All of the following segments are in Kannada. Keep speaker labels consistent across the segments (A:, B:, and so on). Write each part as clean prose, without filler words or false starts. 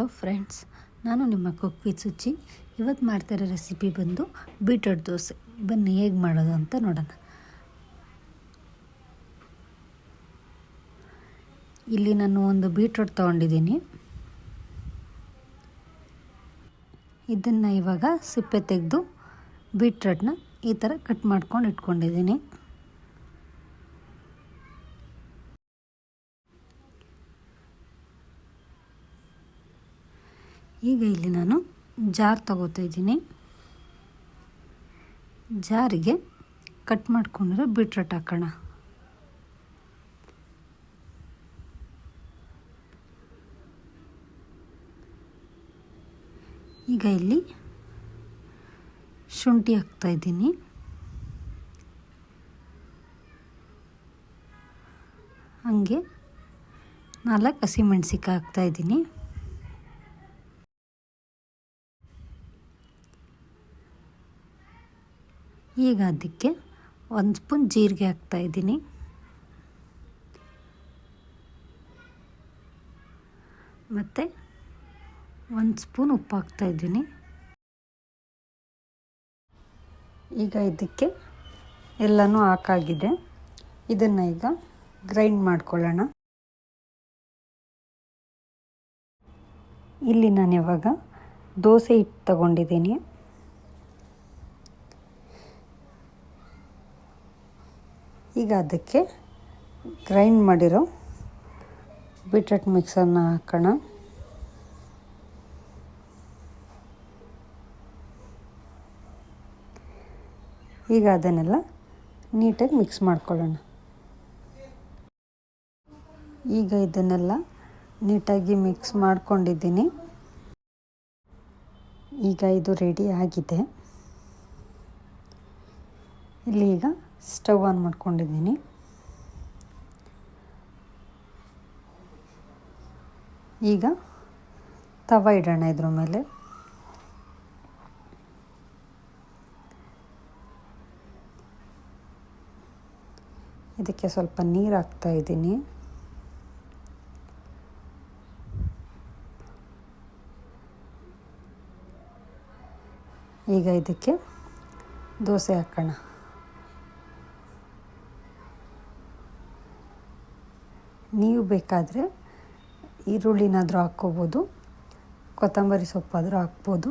A: ಹಲೋ ಫ್ರೆಂಡ್ಸ್, ನಾನು ನಿಮ್ಮ ಕುಕ್ ವಿತ್ ಸುಚಿ. ಇವತ್ತು ಮಾಡ್ತಿರೋ ರೆಸಿಪಿ ಬಂದು ಬೀಟ್ರೂಟ್ ದೋಸೆ. ಬನ್ನಿ ಹೇಗೆ ಮಾಡೋದು ಅಂತ ನೋಡೋಣ. ಇಲ್ಲಿ ನಾನು ಒಂದು ಬೀಟ್ರೂಟ್ ತೊಗೊಂಡಿದ್ದೀನಿ. ಇದನ್ನು ಇವಾಗ ಸಿಪ್ಪೆ ತೆಗೆದು ಬೀಟ್ರೂಟ್ನ ಈ ಥರ ಕಟ್ ಮಾಡ್ಕೊಂಡು ಇಟ್ಕೊಂಡಿದ್ದೀನಿ. ಈಗ ಇಲ್ಲಿ ನಾನು ಜಾರ್ ತಗೋತಾ ಇದ್ದೀನಿ. ಜಾರಿಗೆ ಕಟ್ ಮಾಡ್ಕೊಂಡಿರೋ ಬೀಟ್ರೂಟ್ ಹಾಕೋಣ. ಈಗ ಇಲ್ಲಿ ಶುಂಠಿ ಹಾಕ್ತಾ ಇದ್ದೀನಿ. ಹಾಗೆ 4 ಹಸಿಮೆಣಸಿಕಾಯಿ ಹಾಕ್ತಾ ಇದ್ದೀನಿ. ಈಗ ಅದಕ್ಕೆ 1 ಸ್ಪೂನ್ ಜೀರಿಗೆ ಹಾಕ್ತಾ ಇದ್ದೀನಿ. ಮತ್ತು 1 ಸ್ಪೂನ್ ಉಪ್ಪು ಹಾಕ್ತಾ ಇದ್ದೀನಿ. ಈಗ ಇದಕ್ಕೆ ಎಲ್ಲನೂ ಹಾಕಾಗಿದೆ. ಇದನ್ನು ಈಗ ಗ್ರೈಂಡ್ ಮಾಡ್ಕೊಳ್ಳೋಣ. ಇಲ್ಲಿ ನಾನು ಇವಾಗ ದೋಸೆ ಹಿಟ್ಟು ತಗೊಂಡಿದ್ದೀನಿ. ಈಗ ಅದಕ್ಕೆ ಗ್ರೈಂಡ್ ಮಾಡಿರೋ ಬೀಟ್ರೂಟ್ ಮಿಕ್ಸನ್ನು ಹಾಕೋಣ. ಈಗ ಅದನ್ನೆಲ್ಲ ನೀಟಾಗಿ ಮಿಕ್ಸ್ ಮಾಡ್ಕೊಳ್ಳೋಣ. ಈಗ ಇದನ್ನೆಲ್ಲ ನೀಟಾಗಿ ಮಿಕ್ಸ್ ಮಾಡ್ಕೊಂಡಿದ್ದೀನಿ. ಈಗ ಇದು ರೆಡಿ ಆಗಿದೆ. ಇಲ್ಲಿ ಈಗ ಸ್ಟವ್ ಆನ್ ಮಾಡ್ಕೊಂಡಿದ್ದೀನಿ. ಈಗ ತವ ಇಡೋಣ. ಇದ್ರ ಮೇಲೆ ಇದಕ್ಕೆ ಸ್ವಲ್ಪ ನೀರು ಹಾಕ್ತಾ ಇದ್ದೀನಿ. ಈಗ ಇದಕ್ಕೆ ದೋಸೆ ಹಾಕೋಣ. ನೀವು ಬೇಕಾದರೆ ಈರುಳ್ಳಿನಾದರೂ ಹಾಕ್ಕೋಬೋದು, ಕೊತ್ತಂಬರಿ ಸೊಪ್ಪಾದರೂ ಹಾಕ್ಬೋದು.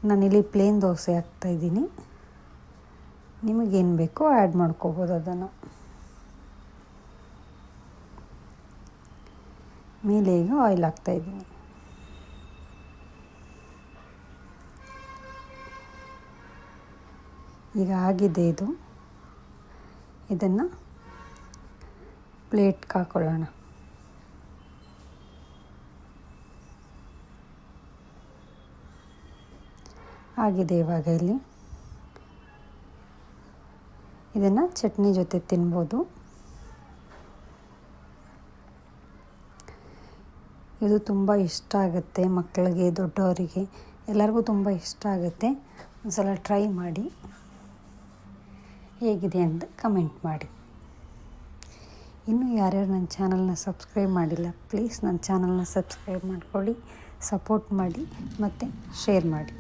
A: ನಾನಿಲ್ಲಿ ಪ್ಲೇನ್ ದೋಸೆ ಹಾಕ್ತಾಯಿದ್ದೀನಿ. ನಿಮಗೇನು ಬೇಕೋ ಆ್ಯಡ್ ಮಾಡ್ಕೋಬೋದು ಅದನ್ನು. ಮೇಲೆ ಈಗ ಆಯಿಲ್ ಹಾಕ್ತಾಯಿದ್ದೀನಿ. ಈಗ ಆಗಿದೆ ಇದು. ಇದನ್ನು ಪ್ಲೇಟ್ಗೆ ಹಾಕೊಳ್ಳೋಣ. ಆಗಿದೆ ಇವಾಗ. ಇಲ್ಲಿ ಇದನ್ನು ಚಟ್ನಿ ಜೊತೆ ತಿನ್ಬೋದು. ಇದು ತುಂಬ ಇಷ್ಟ ಆಗುತ್ತೆ ಮಕ್ಕಳಿಗೆ, ದೊಡ್ಡವರಿಗೆ ಎಲ್ಲರಿಗೂ ತುಂಬ ಇಷ್ಟ ಆಗುತ್ತೆ. ಒಂದು ಸಲ ಟ್ರೈ ಮಾಡಿ, ಹೇಗಿದೆ ಅಂತ ಕಮೆಂಟ್ ಮಾಡಿ. ಇನ್ನೂ ಯಾರ್ಯಾರು ನನ್ನ ಚಾನಲ್ನ ಸಬ್ಸ್ಕ್ರೈಬ್ ಮಾಡಿಲ್ಲ, ಪ್ಲೀಸ್ ನನ್ನ ಚಾನಲ್ನ ಸಬ್ಸ್ಕ್ರೈಬ್ ಮಾಡ್ಕೊಳ್ಳಿ, ಸಪೋರ್ಟ್ ಮಾಡಿ ಮತ್ತು ಶೇರ್ ಮಾಡಿ.